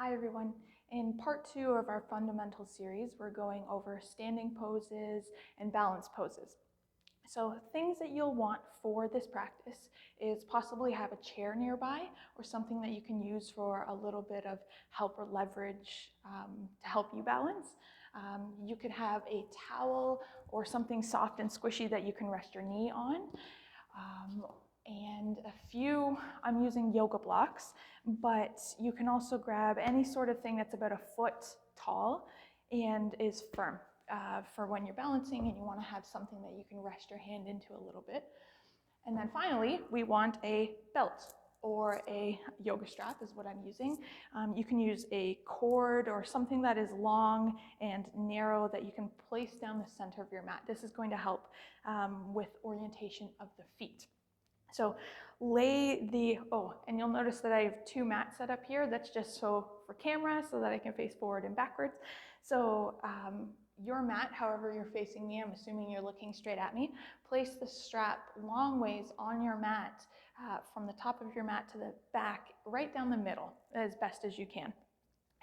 Hi everyone. In part 2 of our fundamental series, we're going over standing poses and balance poses. So things that you'll want for this practice is possibly have a chair nearby or something that you can use for a little bit of help or leverage to help you balance. You could have a towel or something soft and squishy that you can rest your knee on. And I'm using yoga blocks, but you can also grab any sort of thing that's about a foot tall and is firm for when you're balancing and you want to have something that you can rest your hand into a little bit. And then finally, we want a belt or a yoga strap is what I'm using. You can use a cord or something that is long and narrow that you can place down the center of your mat. This is going to help with orientation of the feet. So and you'll notice that I have 2 mats set up here. That's just for camera so that I can face forward and backwards. So your mat, however you're facing me, I'm assuming you're looking straight at me, place the strap long ways on your mat from the top of your mat to the back, right down the middle as best as you can.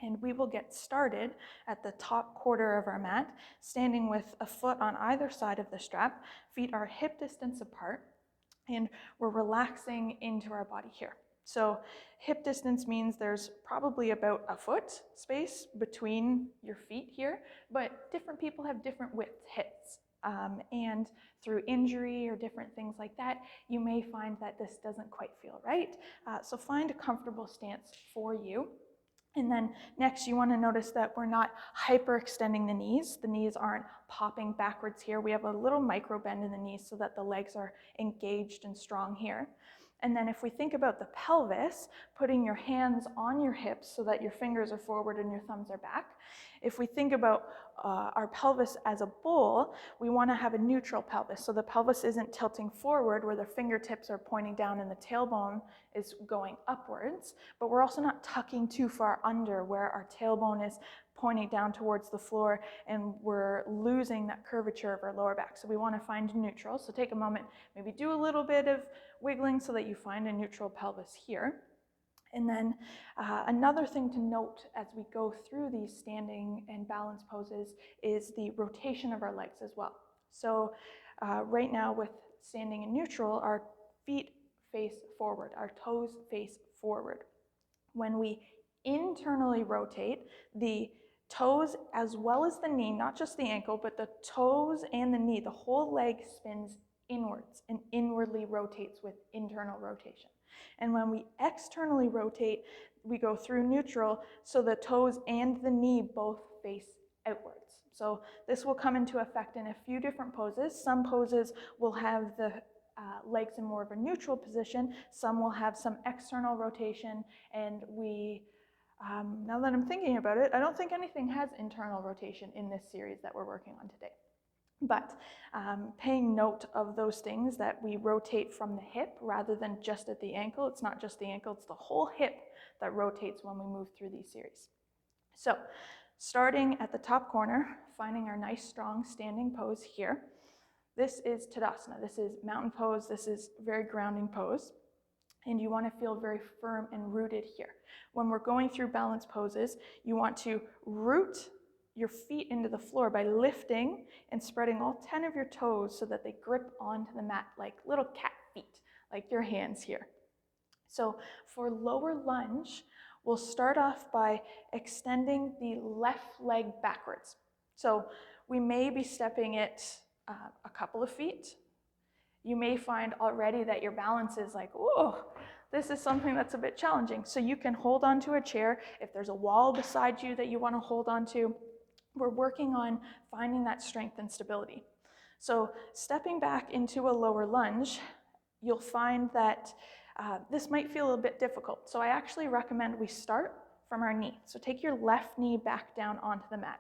And we will get started at the top quarter of our mat, standing with a foot on either side of the strap. Feet are hip distance apart. And we're relaxing into our body here. So hip distance means there's probably about a foot space between your feet here, but different people have different width hips. And through injury or different things like that, you may find that this doesn't quite feel right. So find a comfortable stance for you. And then next, you want to notice that we're not hyperextending the knees. The knees aren't popping backwards here. We have a little micro bend in the knees so that the legs are engaged and strong here. And then if we think about the pelvis, putting your hands on your hips so that your fingers are forward and your thumbs are back. If we think about our pelvis as a bowl, we want to have a neutral pelvis. So the pelvis isn't tilting forward where the fingertips are pointing down and the tailbone is going upwards, but we're also not tucking too far under where our tailbone is pointing down towards the floor and we're losing that curvature of our lower back. So we want to find neutral. So take a moment, maybe do a little bit of wiggling so that you find a neutral pelvis here. And then another thing to note as we go through these standing and balance poses is the rotation of our legs as well. So right now with standing in neutral, our feet face forward, our toes face forward. When we internally rotate, the toes as well as the knee, not just the ankle, but the toes and the knee, the whole leg spins inwards and inwardly rotates with internal rotation. And when we externally rotate, we go through neutral, so the toes and the knee both face outwards. So this will come into effect in a few different poses. Some poses will have the legs in more of a neutral position. Some will have some external rotation, and now that I'm thinking about it, I don't think anything has internal rotation in this series that we're working on today. But paying note of those things that we rotate from the hip rather than just at the ankle. It's not just the ankle, it's the whole hip that rotates when we move through these series. So starting at the top corner, finding our nice strong standing pose here. This is Tadasana. This is mountain pose. This is very grounding pose. And you want to feel very firm and rooted here. When we're going through balance poses, you want to root your feet into the floor by lifting and spreading all 10 of your toes so that they grip onto the mat like little cat feet, like your hands here. So for lower lunge, we'll start off by extending the left leg backwards. So we may be stepping it a couple of feet. You may find already that your balance is like, oh, this is something that's a bit challenging. So you can hold onto a chair. If there's a wall beside you that you want to hold onto, we're working on finding that strength and stability. So stepping back into a lower lunge, you'll find that this might feel a bit difficult. So I actually recommend we start from our knee. So take your left knee back down onto the mat.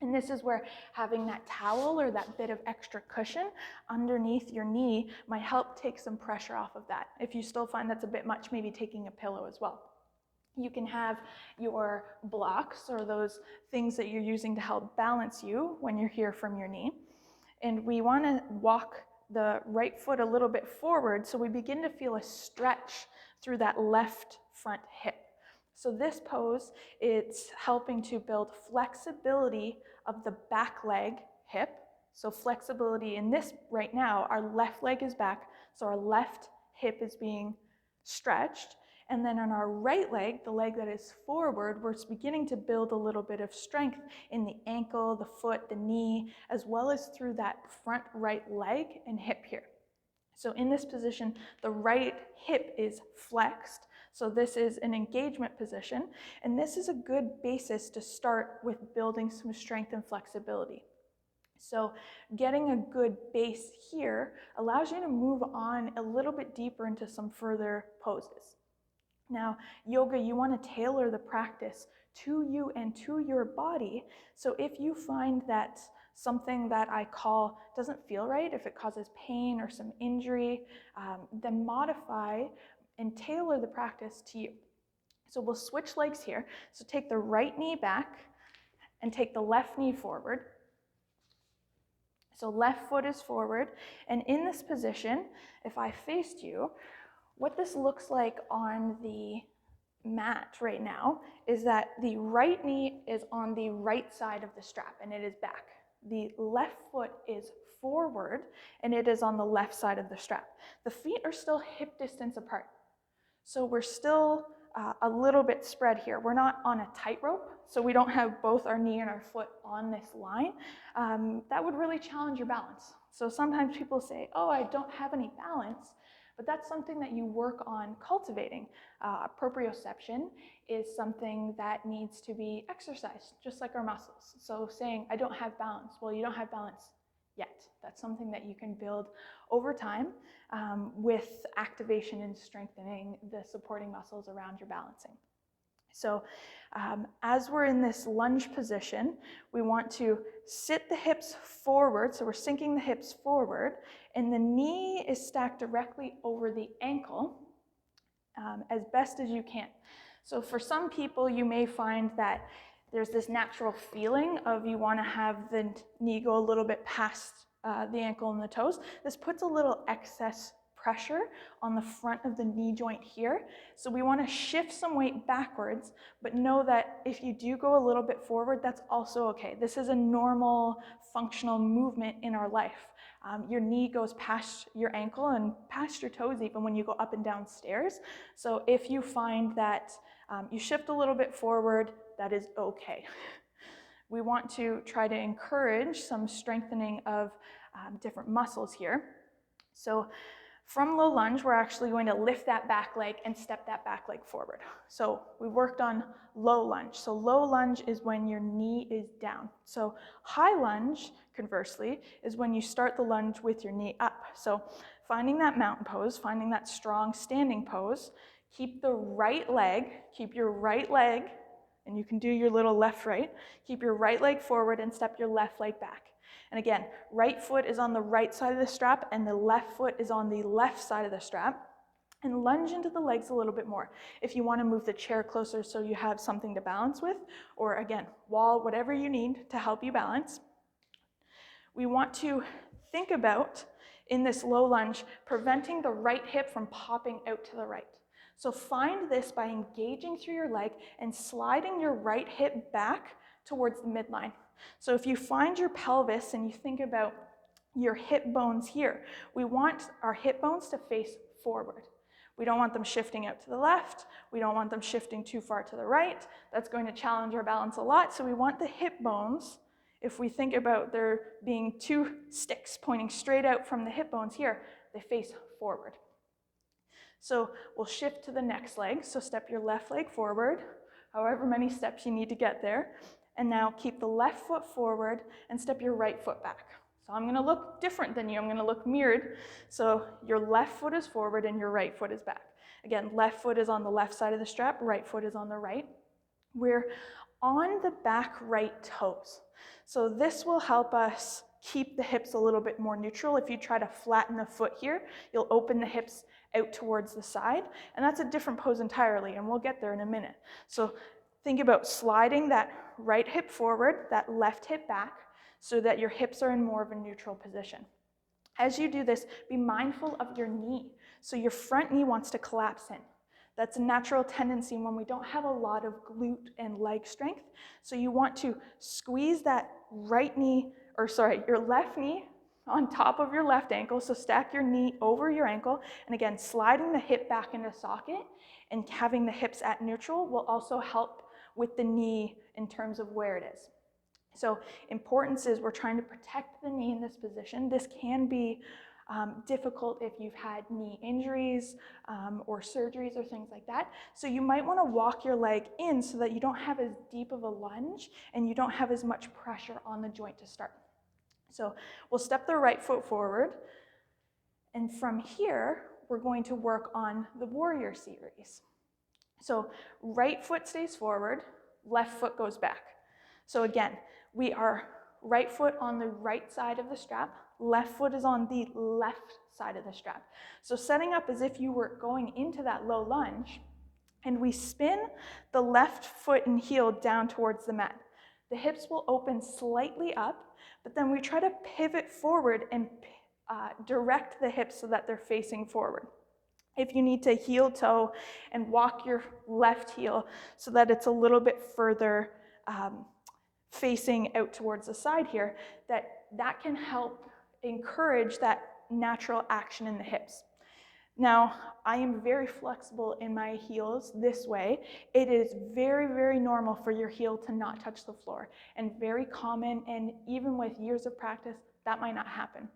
And this is where having that towel or that bit of extra cushion underneath your knee might help take some pressure off of that. If you still find that's a bit much, maybe taking a pillow as well. You can have your blocks or those things that you're using to help balance you when you're here from your knee. And we want to walk the right foot a little bit forward so we begin to feel a stretch through that left front hip. So this pose, it's helping to build flexibility of the back leg hip. So flexibility in this right now, our left leg is back, so our left hip is being stretched. And then on our right leg, the leg that is forward, we're beginning to build a little bit of strength in the ankle, the foot, the knee, as well as through that front right leg and hip here. So in this position, the right hip is flexed. So this is an engagement position, and this is a good basis to start with building some strength and flexibility. So getting a good base here allows you to move on a little bit deeper into some further poses. Now, yoga, you want to tailor the practice to you and to your body. So if you find that something that I call doesn't feel right, if it causes pain or some injury, then modify and tailor the practice to you. So we'll switch legs here. So take the right knee back and take the left knee forward. So left foot is forward, and in this position, if I faced you, what this looks like on the mat right now is that the right knee is on the right side of the strap and it is back. The left foot is forward and it is on the left side of the strap. The feet are still hip distance apart. So we're still a little bit spread here. We're not on a tightrope, so we don't have both our knee and our foot on this line. That would really challenge your balance. So sometimes people say, oh, I don't have any balance, but that's something that you work on cultivating. Proprioception is something that needs to be exercised, just like our muscles. So saying, I don't have balance, well, you don't have balance yet. That's something that you can build over time with activation and strengthening the supporting muscles around your balancing. So as we're in this lunge position, we want to sit the hips forward. So we're sinking the hips forward, and the knee is stacked directly over the ankle as best as you can. So for some people, you may find that there's this natural feeling of you want to have the knee go a little bit past the ankle and the toes. This puts a little excess pressure on the front of the knee joint here. So we want to shift some weight backwards, but know that if you do go a little bit forward, that's also okay. This is a normal functional movement in our life. Your knee goes past your ankle and past your toes even when you go up and down stairs. So if you find that you shift a little bit forward, that is okay. We want to try to encourage some strengthening of different muscles here. So from low lunge, we're actually going to lift that back leg and step that back leg forward. So we worked on low lunge. So low lunge is when your knee is down. So high lunge, conversely, is when you start the lunge with your knee up. So finding that mountain pose, finding that strong standing pose, keep your right leg, and you can do your little left, right. Keep your right leg forward and step your left leg back. And again, right foot is on the right side of the strap and the left foot is on the left side of the strap. And lunge into the legs a little bit more. If you want to move the chair closer so you have something to balance with, or again, wall, whatever you need to help you balance. We want to think about, in this low lunge, preventing the right hip from popping out to the right. So find this by engaging through your leg and sliding your right hip back towards the midline. So if you find your pelvis and you think about your hip bones here, we want our hip bones to face forward. We don't want them shifting out to the left. We don't want them shifting too far to the right. That's going to challenge our balance a lot. So we want the hip bones, if we think about there being two sticks pointing straight out from the hip bones here, they face forward. So we'll shift to the next leg. So step your left leg forward, however many steps you need to get there. And now keep the left foot forward and step your right foot back. So I'm going to look different than you. I'm going to look mirrored. So your left foot is forward and your right foot is back. Again, left foot is on the left side of the strap, right foot is on the right. We're on the back right toes. So this will help us keep the hips a little bit more neutral. If you try to flatten the foot here, you'll open the hips out towards the side, and that's a different pose entirely, and we'll get there in a minute. So think about sliding that right hip forward, that left hip back, so that your hips are in more of a neutral position. As you do this, be mindful of your knee. So your front knee wants to collapse in. That's a natural tendency when we don't have a lot of glute and leg strength. So you want to squeeze that your left knee on top of your left ankle. So stack your knee over your ankle. And again, sliding the hip back into socket and having the hips at neutral will also help with the knee in terms of where it is. So importance is we're trying to protect the knee in this position. This can be difficult if you've had knee injuries or surgeries or things like that. So you might want to walk your leg in so that you don't have as deep of a lunge and you don't have as much pressure on the joint to start. So we'll step the right foot forward, and from here we're going to work on the warrior series. So right foot stays forward, left foot goes back. So again, we are right foot on the right side of the strap, left foot is on the left side of the strap. So setting up as if you were going into that low lunge, and we spin the left foot and heel down towards the mat. The hips will open slightly up, but then we try to pivot forward and direct the hips so that they're facing forward. If you need to heel toe and walk your left heel so that it's a little bit further facing out towards the side here, that can help encourage that natural action in the hips. Now, I am very flexible in my heels this way. It is very, very normal for your heel to not touch the floor, and very common, and even with years of practice, that might not happen.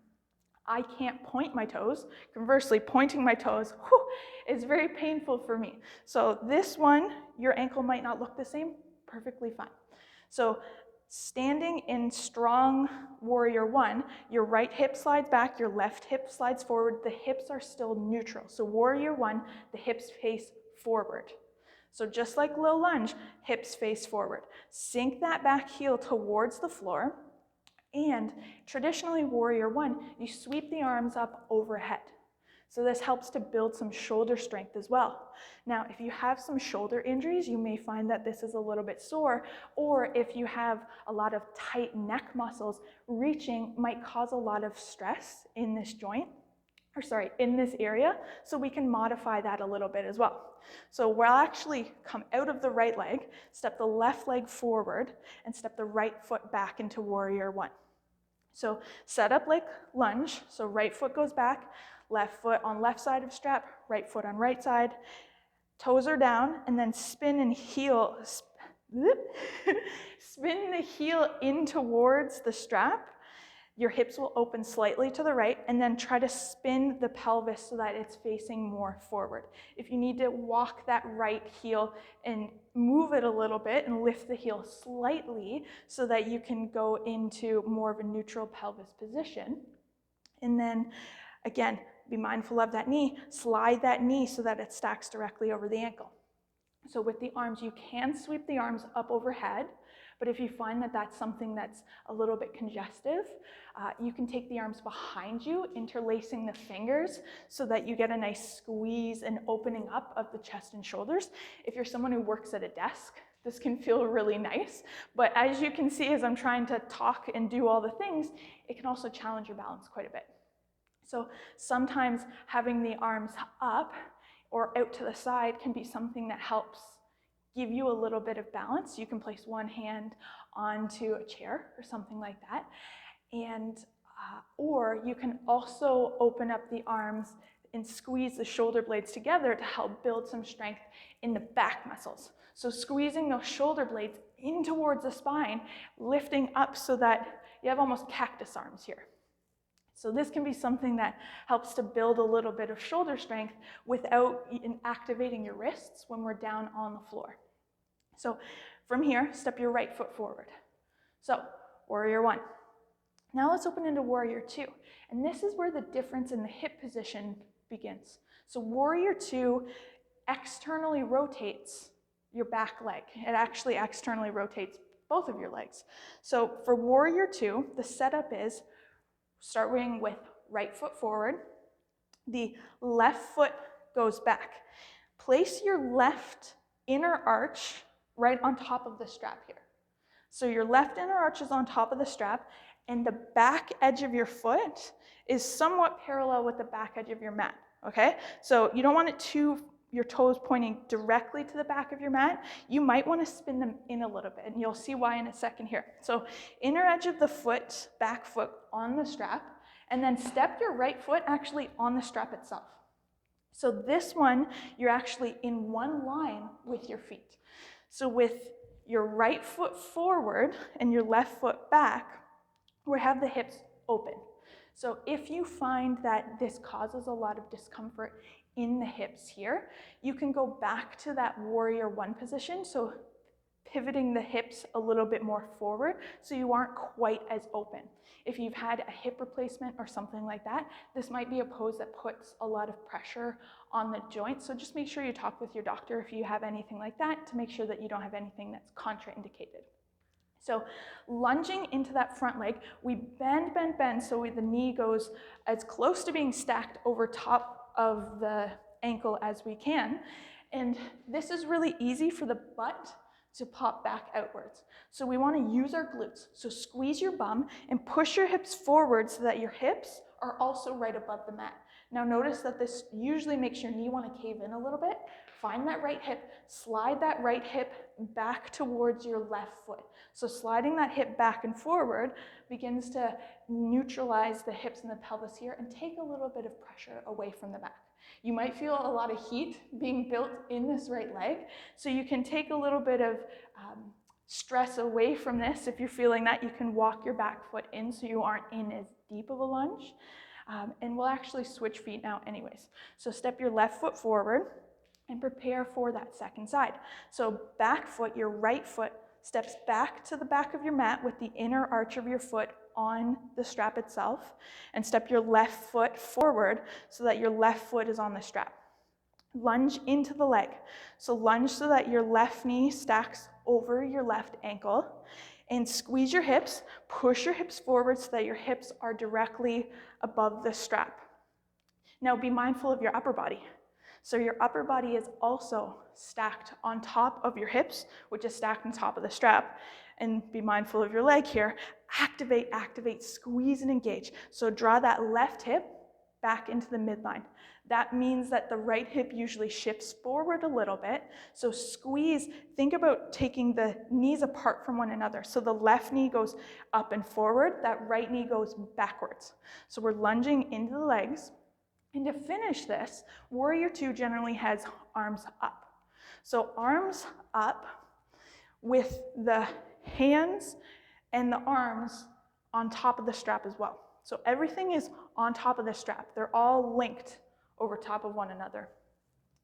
I can't point my toes. Conversely, pointing my toes is very painful for me. So this one, your ankle might not look the same, perfectly fine. So standing in strong warrior one, your right hip slides back, your left hip slides forward, the hips are still neutral. So warrior one, the hips face forward. So just like low lunge, hips face forward. Sink that back heel towards the floor, and traditionally warrior one, you sweep the arms up overhead. So this helps to build some shoulder strength as well. Now, if you have some shoulder injuries, you may find that this is a little bit sore, or if you have a lot of tight neck muscles, reaching might cause a lot of stress in this joint, in this area, so we can modify that a little bit as well. So we'll actually come out of the right leg, step the left leg forward, and step the right foot back into warrior one. So set up like lunge, so right foot goes back, left foot on left side of strap, right foot on right side, toes are down, and then spin and heel, spin the heel in towards the strap. Your hips will open slightly to the right, and then try to spin the pelvis so that it's facing more forward. If you need to walk that right heel and move it a little bit and lift the heel slightly so that you can go into more of a neutral pelvis position. And then again, be mindful of that knee, slide that knee so that it stacks directly over the ankle. So with the arms, you can sweep the arms up overhead, but if you find that that's something that's a little bit congestive, you can take the arms behind you, interlacing the fingers so that you get a nice squeeze and opening up of the chest and shoulders. If you're someone who works at a desk, this can feel really nice, but as you can see, as I'm trying to talk and do all the things, it can also challenge your balance quite a bit. So sometimes having the arms up or out to the side can be something that helps give you a little bit of balance. You can place one hand onto a chair or something like that. And or you can also open up the arms and squeeze the shoulder blades together to help build some strength in the back muscles. So squeezing those shoulder blades in towards the spine, lifting up so that you have almost cactus arms here. So this can be something that helps to build a little bit of shoulder strength without activating your wrists when we're down on the floor. So from here, step your right foot forward. So warrior one. Now let's open into warrior two. And this is where the difference in the hip position begins. So warrior two externally rotates your back leg. It actually externally rotates both of your legs. So for warrior two, the setup is starting with right foot forward, the left foot goes back. Place your left inner arch right on top of the strap here. So your left inner arch is on top of the strap, and the back edge of your foot is somewhat parallel with the back edge of your mat, okay? So you don't want it too your toes pointing directly to the back of your mat, you might want to spin them in a little bit, and you'll see why in a second here. So inner edge of the foot, back foot on the strap, and then step your right foot actually on the strap itself. So this one, you're actually in one line with your feet. So with your right foot forward and your left foot back, we have the hips open. So if you find that this causes a lot of discomfort in the hips here, you can go back to that warrior one position. So pivoting the hips a little bit more forward so you aren't quite as open. If you've had a hip replacement or something like that, this might be a pose that puts a lot of pressure on the joint. So just make sure you talk with your doctor if you have anything like that to make sure that you don't have anything that's contraindicated. So lunging into that front leg, we bend, bend, bend, so the knee goes as close to being stacked over top of the ankle as we can. And this is really easy for the butt to pop back outwards. So we want to use our glutes. So squeeze your bum and push your hips forward so that your hips are also right above the mat. Now notice that this usually makes your knee want to cave in a little bit. Find that right hip, slide that right hip back towards your left foot. So sliding that hip back and forward begins to neutralize the hips and the pelvis here and take a little bit of pressure away from the back. You might feel a lot of heat being built in this right leg, so you can take a little bit of stress away from this. If you're feeling that, you can walk your back foot in so you aren't in as deep of a lunge. And we'll actually switch feet now anyways. So step your left foot forward and prepare for that second side. So back foot, your right foot steps back to the back of your mat with the inner arch of your foot on the strap itself, and step your left foot forward so that your left foot is on the strap. Lunge into the leg. So lunge so that your left knee stacks over your left ankle, and squeeze your hips, push your hips forward so that your hips are directly above the strap. Now be mindful of your upper body. So your upper body is also stacked on top of your hips, which is stacked on top of the strap. And be mindful of your leg here. Activate, activate, squeeze and engage. So draw that left hip back into the midline. That means that the right hip usually shifts forward a little bit. So squeeze, think about taking the knees apart from one another. So the left knee goes up and forward, that right knee goes backwards. So we're lunging into the legs. And to finish this, Warrior Two generally has arms up. So arms up with the hands and the arms on top of the strap as well. So everything is on top of the strap. They're all linked over top of one another.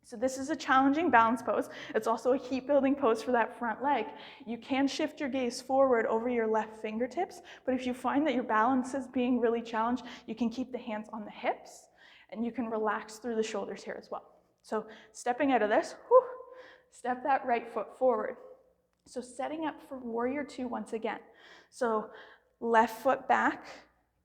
So this is a challenging balance pose. It's also a heat building pose for that front leg. You can shift your gaze forward over your left fingertips, but if you find that your balance is being really challenged, you can keep the hands on the hips and you can relax through the shoulders here as well. So stepping out of this, step that right foot forward. So setting up for Warrior Two once again. So left foot back,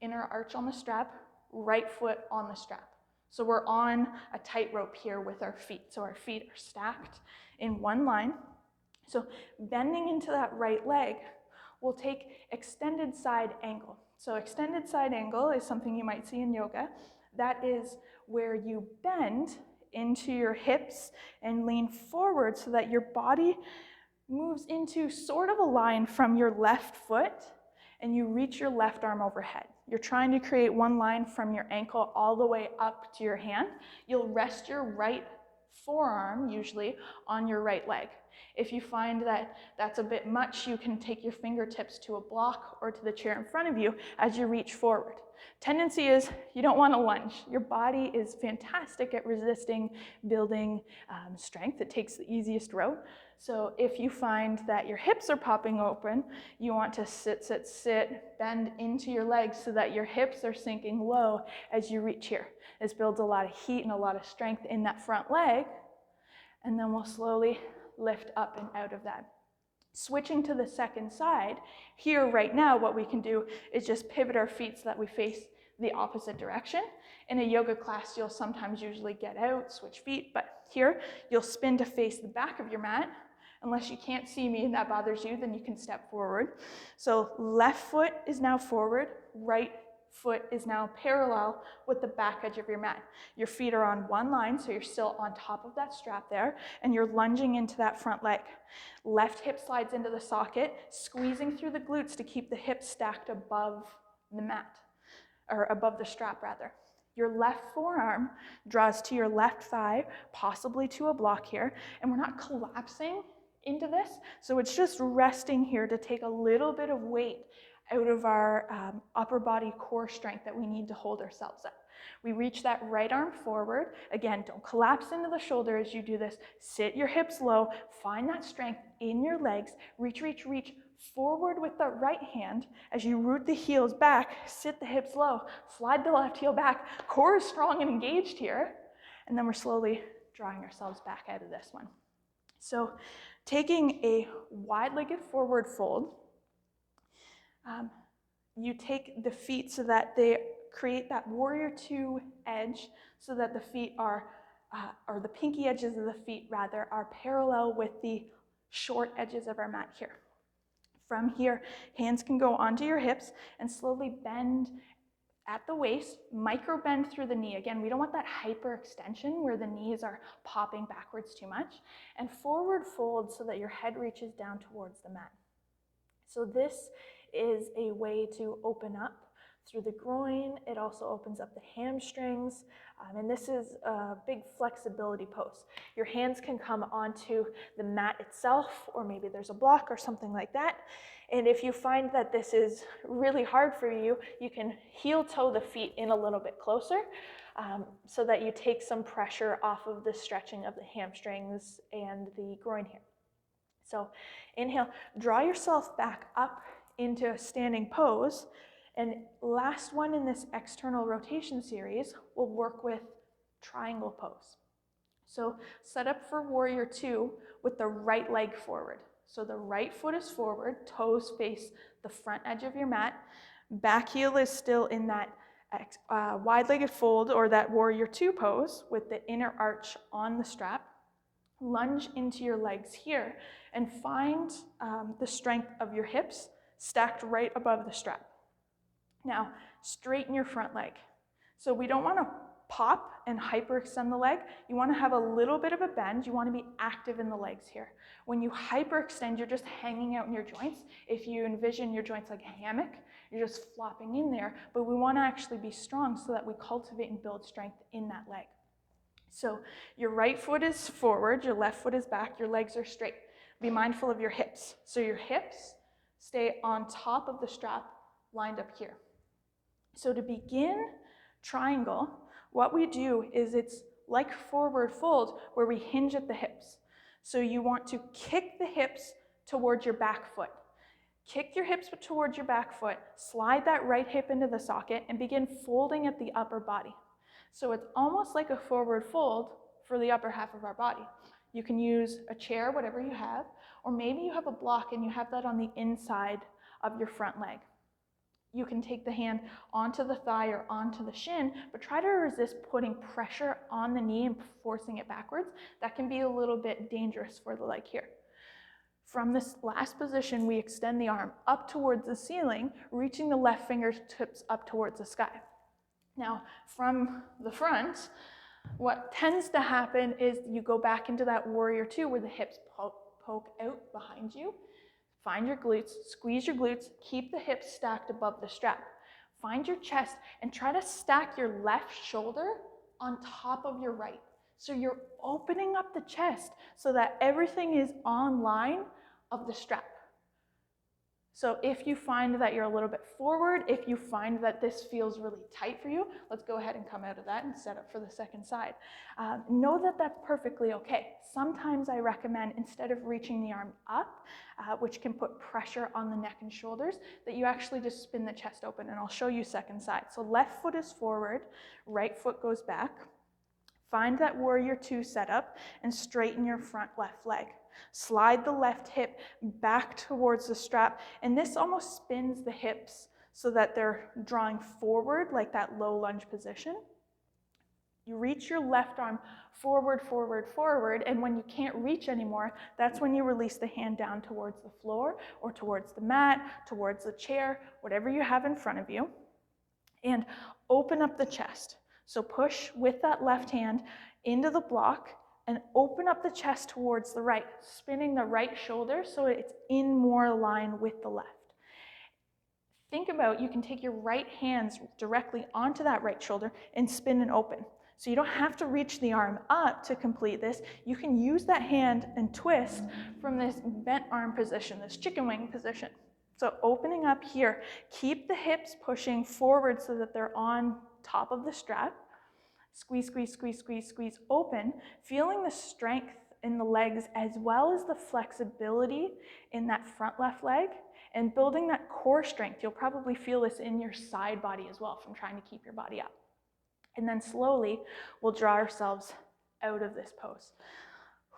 inner arch on the strap, right foot on the strap. So we're on a tightrope here with our feet. So our feet are stacked in one line. So bending into that right leg, we'll take extended side angle. So extended side angle is something you might see in yoga. That is where you bend into your hips and lean forward so that your body moves into sort of a line from your left foot and you reach your left arm overhead. You're trying to create one line from your ankle all the way up to your hand. You'll rest your right forearm usually on your right leg. If you find that that's a bit much, you can take your fingertips to a block or to the chair in front of you as you reach forward. Tendency is you don't want to lunge. Your body is fantastic at resisting, building strength. It takes the easiest route. So if you find that your hips are popping open, you want to sit, sit, sit, bend into your legs so that your hips are sinking low as you reach here. This builds a lot of heat and a lot of strength in that front leg. And then we'll slowly lift up and out of that. Switching to the second side, here right now what we can do is just pivot our feet so that we face the opposite direction. In a yoga class, you'll sometimes usually get out, switch feet, but here you'll spin to face the back of your mat. Unless you can't see me and that bothers you, then you can step forward. So left foot is now forward, right foot is now parallel with the back edge of your mat. Your feet are on one line, so you're still on top of that strap there, and you're lunging into that front leg. Left hip slides into the socket, squeezing through the glutes to keep the hips stacked above the mat, or above the strap rather. Your left forearm draws to your left thigh, possibly to a block here, and we're not collapsing into this, so it's just resting here to take a little bit of weight out of our upper body core strength that we need to hold ourselves up. We reach that right arm forward. Again, don't collapse into the shoulder as you do this. Sit your hips low, find that strength in your legs, reach, reach, reach forward with the right hand. As you root the heels back, sit the hips low, slide the left heel back. Core is strong and engaged here. And then we're slowly drawing ourselves back out of this one. So taking a wide-legged forward fold, you take the feet so that they create that warrior two edge, so that the feet are, or the pinky edges of the feet rather, are parallel with the short edges of our mat here. From here, hands can go onto your hips and slowly bend at the waist, micro bend through the knee. Again, we don't want that hyperextension where the knees are popping backwards too much. And forward fold so that your head reaches down towards the mat. So this is a way to open up through the groin. It also opens up the hamstrings. And this is a big flexibility pose. Your hands can come onto the mat itself, or maybe there's a block or something like that. And if you find that this is really hard for you, you can heel toe the feet in a little bit closer so that you take some pressure off of the stretching of the hamstrings and the groin here. So inhale, draw yourself back up into a standing pose. And last one in this external rotation series, we'll work with triangle pose. So set up for warrior two with the right leg forward. So the right foot is forward, toes face the front edge of your mat. Back heel is still in that wide-legged fold or that warrior two pose with the inner arch on the strap. Lunge into your legs here and find the strength of your hips stacked right above the strap. Now, straighten your front leg. So we don't want to pop and hyperextend the leg. You want to have a little bit of a bend. You want to be active in the legs here. When you hyperextend, you're just hanging out in your joints. If you envision your joints like a hammock, you're just flopping in there. But we want to actually be strong so that we cultivate and build strength in that leg. So your right foot is forward, your left foot is back, your legs are straight. Be mindful of your hips. So your hips stay on top of the strap, lined up here. So to begin triangle, what we do is it's like forward fold where we hinge at the hips. So you want to kick the hips towards your back foot. Kick your hips towards your back foot, slide that right hip into the socket, and begin folding at the upper body. So it's almost like a forward fold for the upper half of our body. You can use a chair, whatever you have, or maybe you have a block and you have that on the inside of your front leg. You can take the hand onto the thigh or onto the shin, but try to resist putting pressure on the knee and forcing it backwards. That can be a little bit dangerous for the leg here. From this last position, we extend the arm up towards the ceiling, reaching the left fingertips up towards the sky. Now, from the front, what tends to happen is you go back into that warrior two where the hips poke out behind you. Find your glutes, squeeze your glutes, keep the hips stacked above the strap. Find your chest and try to stack your left shoulder on top of your right. So you're opening up the chest so that everything is on line of the strap. So if you find that you're a little bit forward, if you find that this feels really tight for you, let's go ahead and come out of that and set up for the second side. Know that that's perfectly okay. Sometimes I recommend, instead of reaching the arm up, which can put pressure on the neck and shoulders, that you actually just spin the chest open, and I'll show you second side. So left foot is forward, right foot goes back. Find that warrior two setup and straighten your front left leg. Slide the left hip back towards the strap, and this almost spins the hips so that they're drawing forward like that low lunge position. You reach your left arm forward, forward, forward, and when you can't reach anymore, that's when you release the hand down towards the floor or towards the mat, towards the chair, whatever you have in front of you. And open up the chest. So push with that left hand into the block and open up the chest towards the right, spinning the right shoulder so it's in more line with the left. Think about, you can take your right hands directly onto that right shoulder and spin and open. So you don't have to reach the arm up to complete this. You can use that hand and twist from this bent arm position, this chicken wing position. So opening up here, keep the hips pushing forward so that they're on top of the strap. Squeeze, squeeze, squeeze, squeeze, squeeze, open, feeling the strength in the legs as well as the flexibility in that front left leg and building that core strength. You'll probably feel this in your side body as well from trying to keep your body up. And then slowly we'll draw ourselves out of this pose.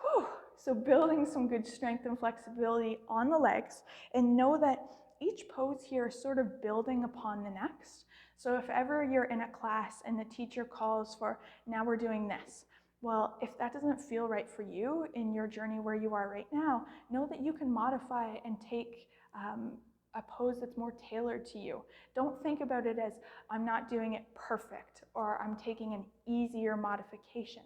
Whew. So building some good strength and flexibility on the legs, and know that each pose here is sort of building upon the next. So if ever you're in a class and the teacher calls for, now we're doing this, well, if that doesn't feel right for you in your journey where you are right now, know that you can modify and take a pose that's more tailored to you. Don't think about it as, I'm not doing it perfect, or I'm taking an easier modification.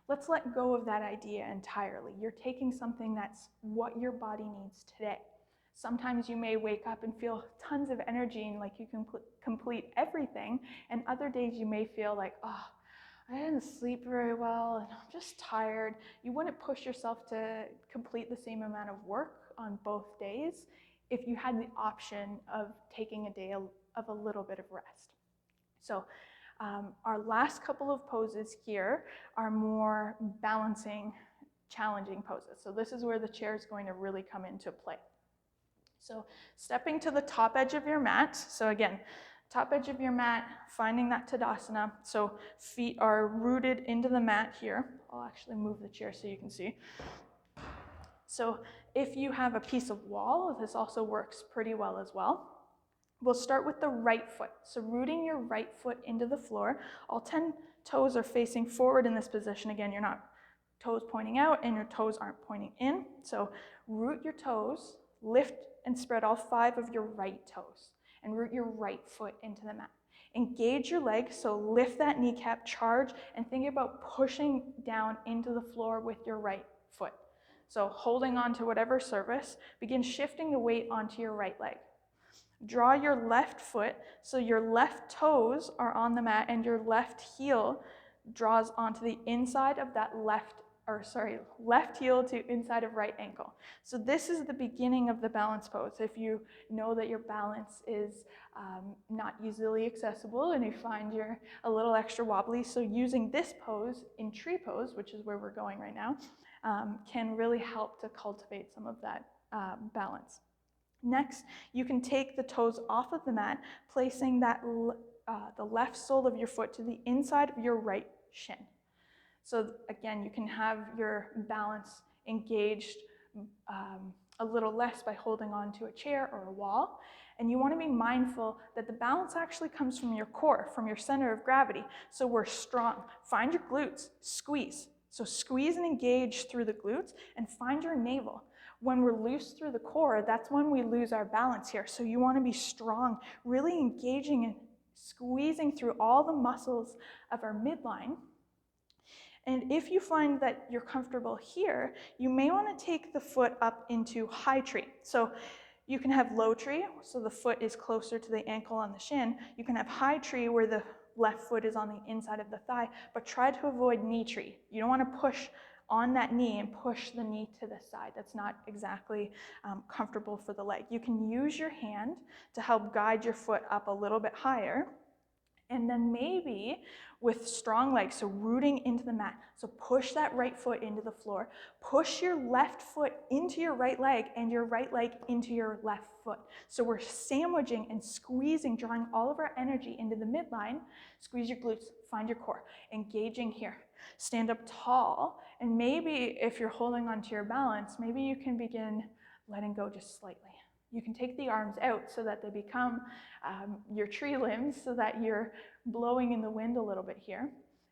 Let's let go of that idea entirely. You're taking something that's what your body needs today. Sometimes you may wake up and feel tons of energy and like you can complete everything, and other days you may feel like, oh, I didn't sleep very well and I'm just tired. You wouldn't push yourself to complete the same amount of work on both days if you had the option of taking a day of a little bit of rest. So our last couple of poses here are more balancing, challenging poses. So this is where the chair is going to really come into play. So stepping to the top edge of your mat. So again, top edge of your mat, finding that Tadasana. So feet are rooted into the mat here. I'll actually move the chair so you can see. So if you have a piece of wall, this also works pretty well as well. We'll start with the right foot. So rooting your right foot into the floor. All 10 toes are facing forward in this position. Again, you're not toes pointing out and your toes aren't pointing in. So root your toes, lift and spread all 5 of your right toes, and root your right foot into the mat. Engage your legs, so lift that kneecap, charge, and think about pushing down into the floor with your right foot. So holding on to whatever surface, begin shifting the weight onto your right leg. Draw your left foot so your left toes are on the mat and your left heel draws onto the inside of that left heel to inside of right ankle. So this is the beginning of the balance pose. If you know that your balance is not easily accessible and you find you're a little extra wobbly, so using this pose in tree pose, which is where we're going right now, can really help to cultivate some of that balance. Next, you can take the toes off of the mat, placing that the left sole of your foot to the inside of your right shin. So again, you can have your balance engaged a little less by holding on to a chair or a wall. And you want to be mindful that the balance actually comes from your core, from your center of gravity. So we're strong. Find your glutes, squeeze. So squeeze and engage through the glutes and find your navel. When we're loose through the core, that's when we lose our balance here. So you want to be strong, really engaging and squeezing through all the muscles of our midline. And if you find that you're comfortable here, you may want to take the foot up into high tree. So you can have low tree, so the foot is closer to the ankle on the shin. You can have high tree where the left foot is on the inside of the thigh, but try to avoid knee tree. You don't want to push on that knee and push the knee to the side. That's not exactly comfortable for the leg. You can use your hand to help guide your foot up a little bit higher. And then maybe with strong legs, so rooting into the mat. So push that right foot into the floor. Push your left foot into your right leg and your right leg into your left foot. So we're sandwiching and squeezing, drawing all of our energy into the midline. Squeeze your glutes, find your core, engaging here. Stand up tall, and maybe if you're holding onto your balance, maybe you can begin letting go just slightly. You can take the arms out so that they become your tree limbs, so that you're blowing in the wind a little bit here.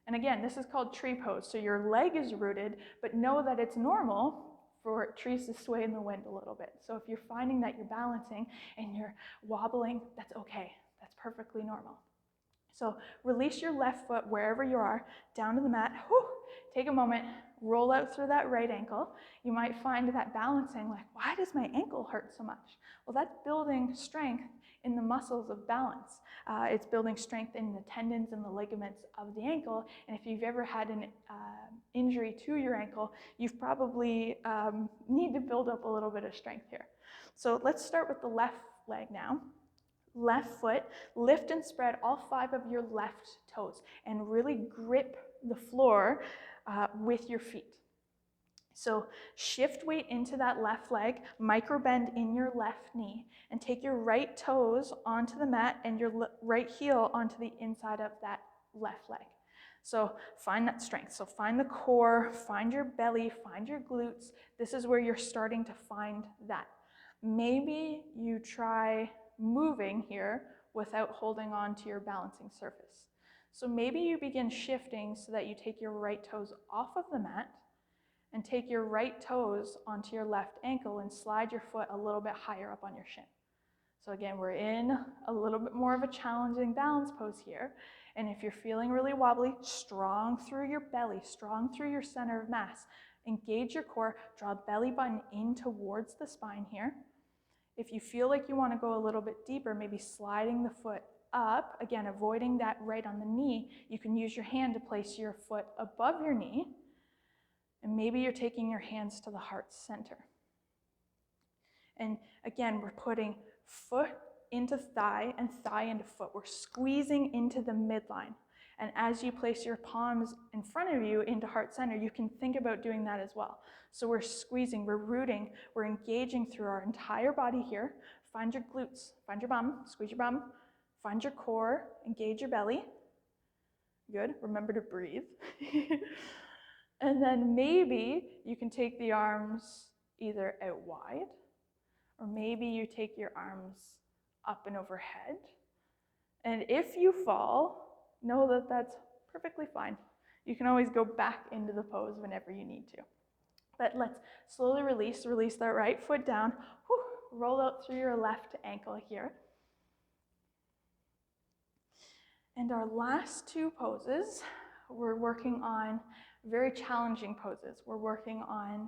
And again, this is called tree pose. So your leg is rooted, but know that it's normal for trees to sway in the wind a little bit. So if you're finding that you're balancing and you're wobbling, that's okay. That's perfectly normal. So release your left foot wherever you are, down to the mat. Whew. Take a moment, roll out through that right ankle. You might find that balancing, like, why does my ankle hurt so much? Well, that's building strength in the muscles of balance. It's building strength in the tendons and the ligaments of the ankle. And if you've ever had an injury to your ankle, you've probably need to build up a little bit of strength here. So let's start with the left leg now. Left foot, lift and spread all 5 of your left toes and really grip the floor with your feet. So shift weight into that left leg, micro bend in your left knee, and take your right toes onto the mat and your right heel onto the inside of that left leg. So find that strength. So find the core, find your belly, find your glutes. This is where you're starting to find that. Maybe you try moving here without holding on to your balancing surface. So maybe you begin shifting so that you take your right toes off of the mat and take your right toes onto your left ankle and slide your foot a little bit higher up on your shin. So again, we're in a little bit more of a challenging balance pose here. And if you're feeling really wobbly, strong through your belly, strong through your center of mass, engage your core, draw belly button in towards the spine here. If you feel like you want to go a little bit deeper, maybe sliding the foot up, again, avoiding that right on the knee, you can use your hand to place your foot above your knee, and maybe you're taking your hands to the heart center. And again, we're putting foot into thigh and thigh into foot. We're squeezing into the midline. And as you place your palms in front of you into heart center, you can think about doing that as well. So we're squeezing, we're rooting, we're engaging through our entire body here. Find your glutes, find your bum, squeeze your bum, find your core, engage your belly. Good, remember to breathe. And then maybe you can take the arms either out wide, or maybe you take your arms up and overhead. And if you fall, know that that's perfectly fine. You can always go back into the pose whenever you need to. But let's slowly release that right foot down. Whew, roll out through your left ankle here. And our last 2 poses, we're working on very challenging poses. We're working on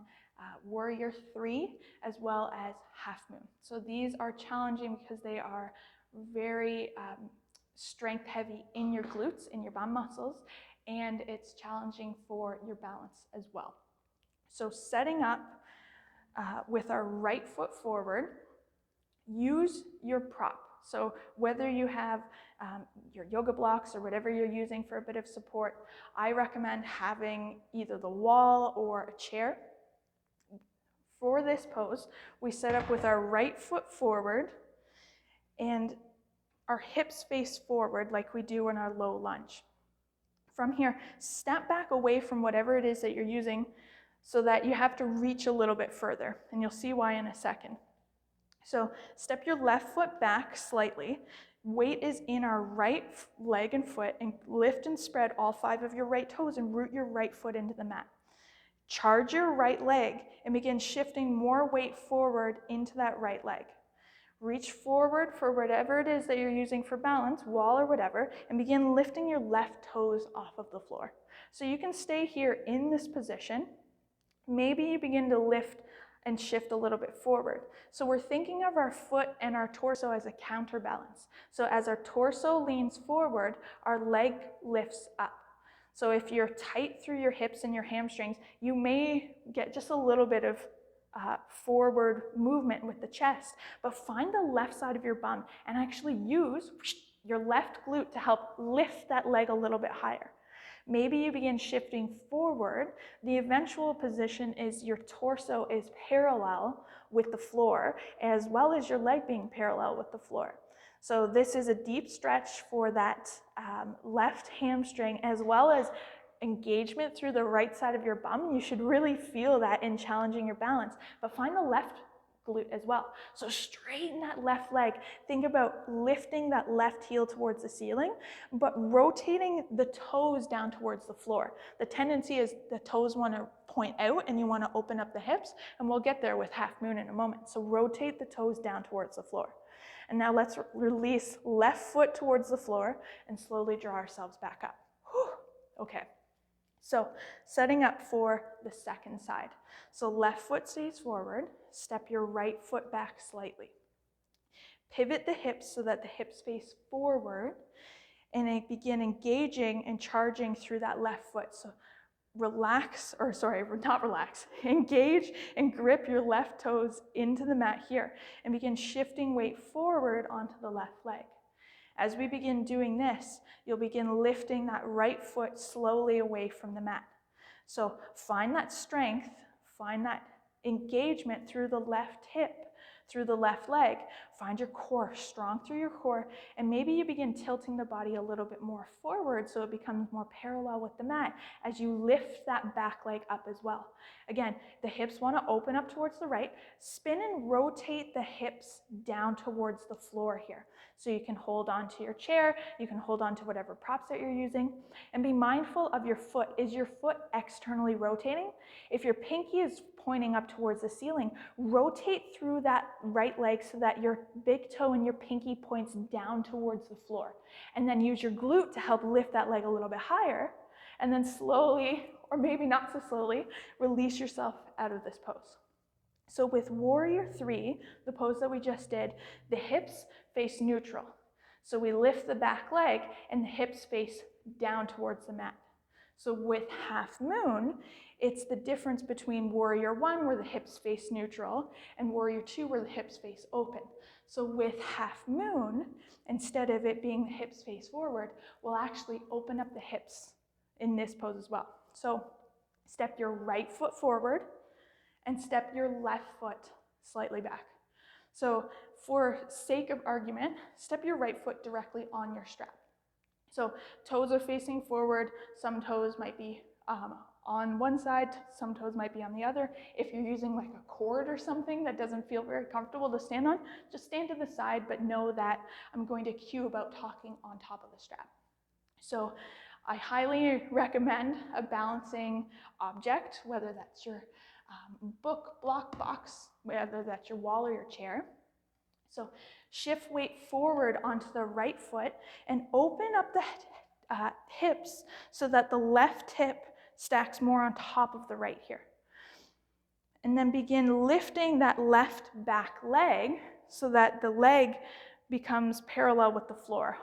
Warrior 3 as well as Half Moon. So these are challenging because they are very strength heavy in your glutes, in your bum muscles, and it's challenging for your balance as well. So setting up with our right foot forward, use your prop. So whether you have your yoga blocks or whatever you're using for a bit of support, I recommend having either the wall or a chair. For this pose, we set up with our right foot forward and our hips face forward like we do in our low lunge. From here, step back away from whatever it is that you're using so that you have to reach a little bit further, and you'll see why in a second. So step your left foot back slightly. Weight is in our right leg and foot, and lift and spread all 5 of your right toes and root your right foot into the mat. Charge your right leg and begin shifting more weight forward into that right leg. Reach forward for whatever it is that you're using for balance, wall or whatever, and begin lifting your left toes off of the floor. So you can stay here in this position. Maybe you begin to lift and shift a little bit forward. So we're thinking of our foot and our torso as a counterbalance. So as our torso leans forward, our leg lifts up. So if you're tight through your hips and your hamstrings, you may get just a little bit of forward movement with the chest, but find the left side of your bum and actually use your left glute to help lift that leg a little bit higher. Maybe you begin shifting forward. The eventual position is your torso is parallel with the floor, as well as your leg being parallel with the floor. So this is a deep stretch for that left hamstring, as well as engagement through the right side of your bum. You should really feel that in challenging your balance, but find the left glute as well. So straighten that left leg. Think about lifting that left heel towards the ceiling, but rotating the toes down towards the floor. The tendency is the toes want to point out and you want to open up the hips, and we'll get there with Half Moon in a moment. So rotate the toes down towards the floor. And now let's release left foot towards the floor and slowly draw ourselves back up. Whew. Okay. So setting up for the second side. So left foot stays forward, step your right foot back slightly. Pivot the hips so that the hips face forward, and begin engaging and charging through that left foot. So engage and grip your left toes into the mat here and begin shifting weight forward onto the left leg. As we begin doing this, you'll begin lifting that right foot slowly away from the mat. So find that strength, find that engagement through the left hip, through the left leg. Find your core strong through your core, and maybe you begin tilting the body a little bit more forward so it becomes more parallel with the mat as you lift that back leg up as well. Again, the hips want to open up towards the right. Spin and rotate the hips down towards the floor here. So you can hold on to your chair, you can hold on to whatever props that you're using, and be mindful of your foot. Is your foot externally rotating? If your pinky is pointing up towards the ceiling, rotate through that right leg so that your big toe and your pinky points down towards the floor. And then use your glute to help lift that leg a little bit higher. And then slowly, or maybe not so slowly, release yourself out of this pose. So with Warrior 3, the pose that we just did, the hips face neutral. So we lift the back leg and the hips face down towards the mat. So with Half Moon, it's the difference between Warrior 1, where the hips face neutral, and Warrior 2, where the hips face open. So with Half Moon, instead of it being the hips face forward, we'll actually open up the hips in this pose as well. So step your right foot forward and step your left foot slightly back. So for sake of argument, step your right foot directly on your strap. So toes are facing forward, some toes might be on one side, some toes might be on the other. If you're using like a cord or something that doesn't feel very comfortable to stand on, just stand to the side, but know that I'm going to cue about talking on top of the strap. So I highly recommend a balancing object, whether that's your book, block, box, whether that's your wall or your chair. So shift weight forward onto the right foot and open up the hips so that the left hip stacks more on top of the right here. And then begin lifting that left back leg so that the leg becomes parallel with the floor.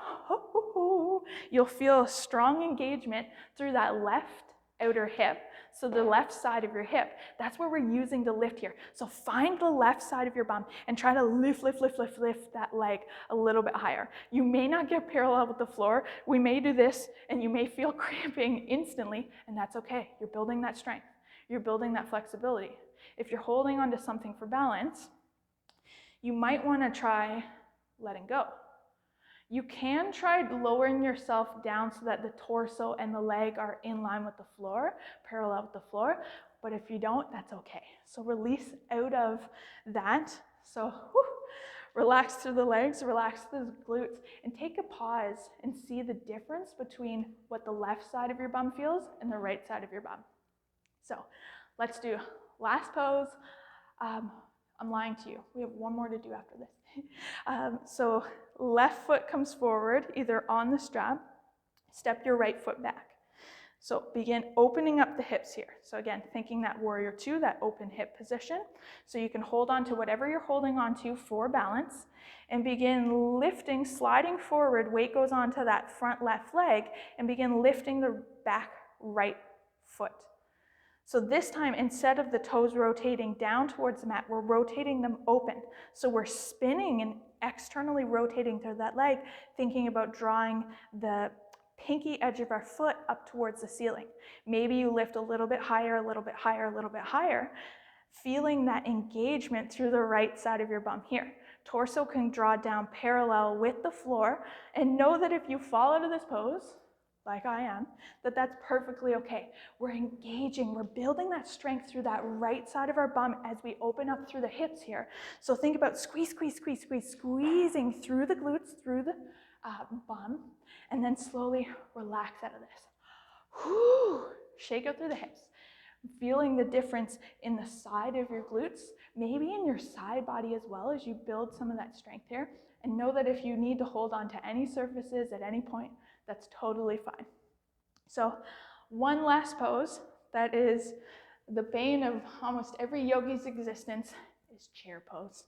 You'll feel a strong engagement through that left outer hip. So the left side of your hip, that's where we're using the lift here. So find the left side of your bum and try to lift that leg a little bit higher. You may not get parallel with the floor. We may do this and you may feel cramping instantly, and that's okay. You're building that strength. You're building that flexibility. If you're holding onto something for balance, you might want to try letting go. You can try lowering yourself down so that the torso and the leg are in line with the floor, parallel with the floor, but if you don't, that's okay. So release out of that. So relax through the legs, relax through the glutes, and take a pause and see the difference between what the left side of your bum feels and the right side of your bum. So let's do last pose. I'm lying to you. We have one more to do after this. So left foot comes forward, either on the strap. Step your right foot back. So begin opening up the hips here. So again, thinking that Warrior 2, that open hip position. So you can hold on to whatever you're holding on to for balance and begin lifting, sliding forward. Weight goes onto that front left leg and begin lifting the back right foot. So this time, instead of the toes rotating down towards the mat, we're rotating them open. So we're spinning and externally rotating through that leg, thinking about drawing the pinky edge of our foot up towards the ceiling. Maybe you lift a little bit higher, a little bit higher, a little bit higher, feeling that engagement through the right side of your bum here. Torso can draw down parallel with the floor, and know that if you fall out of this pose, like I am, that's perfectly okay. We're engaging, we're building that strength through that right side of our bum as we open up through the hips here. So think about squeezing through the glutes, through the bum, and then slowly relax out of this. Shake out through the hips. Feeling the difference in the side of your glutes, maybe in your side body as well as you build some of that strength here. And know that if you need to hold on to any surfaces at any point, that's totally fine. So one last pose that is the bane of almost every yogi's existence is chair pose.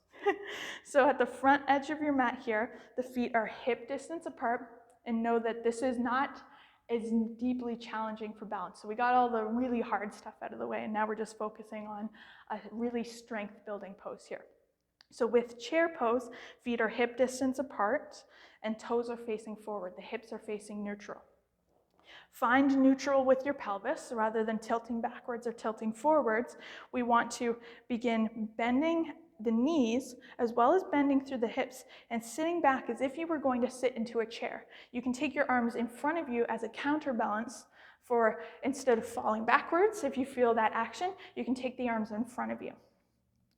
So at the front edge of your mat here, the feet are hip distance apart, and know that this is not as deeply challenging for balance. So we got all the really hard stuff out of the way, and now we're just focusing on a really strength building pose here. So with chair pose, feet are hip distance apart and toes are facing forward. The hips are facing neutral. Find neutral with your pelvis rather than tilting backwards or tilting forwards. We want to begin bending the knees as well as bending through the hips and sitting back as if you were going to sit into a chair. You can take your arms in front of you as a counterbalance for instead of falling backwards. If you feel that action, you can take the arms in front of you.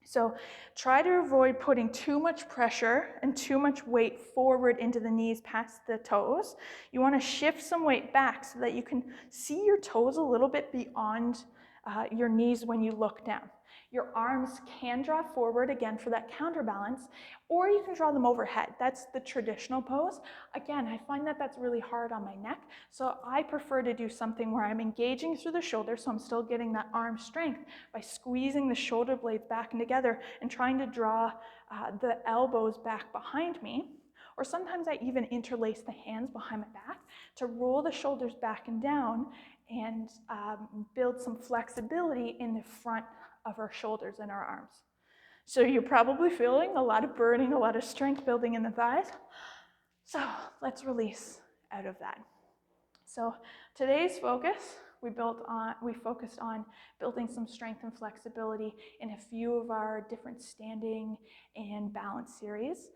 So try to avoid putting too much pressure and too much weight forward into the knees past the toes. You want to shift some weight back so that you can see your toes a little bit beyond your knees when you look down. Your arms can draw forward again for that counterbalance, or you can draw them overhead. That's the traditional pose. Again, I find that that's really hard on my neck, so I prefer to do something where I'm engaging through the shoulder, so I'm still getting that arm strength by squeezing the shoulder blades back and together and trying to draw the elbows back behind me. Or sometimes I even interlace the hands behind my back to roll the shoulders back and down and build some flexibility in the front of our shoulders and our arms. So you're probably feeling a lot of burning, a lot of strength building in the thighs. So let's release out of that. So today's focus, we focused on building some strength and flexibility in a few of our different standing and balance series.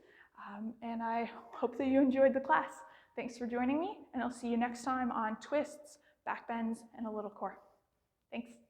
And I hope that you enjoyed the class. Thanks for joining me, and I'll see you next time on twists, back bends, and a little core. Thanks.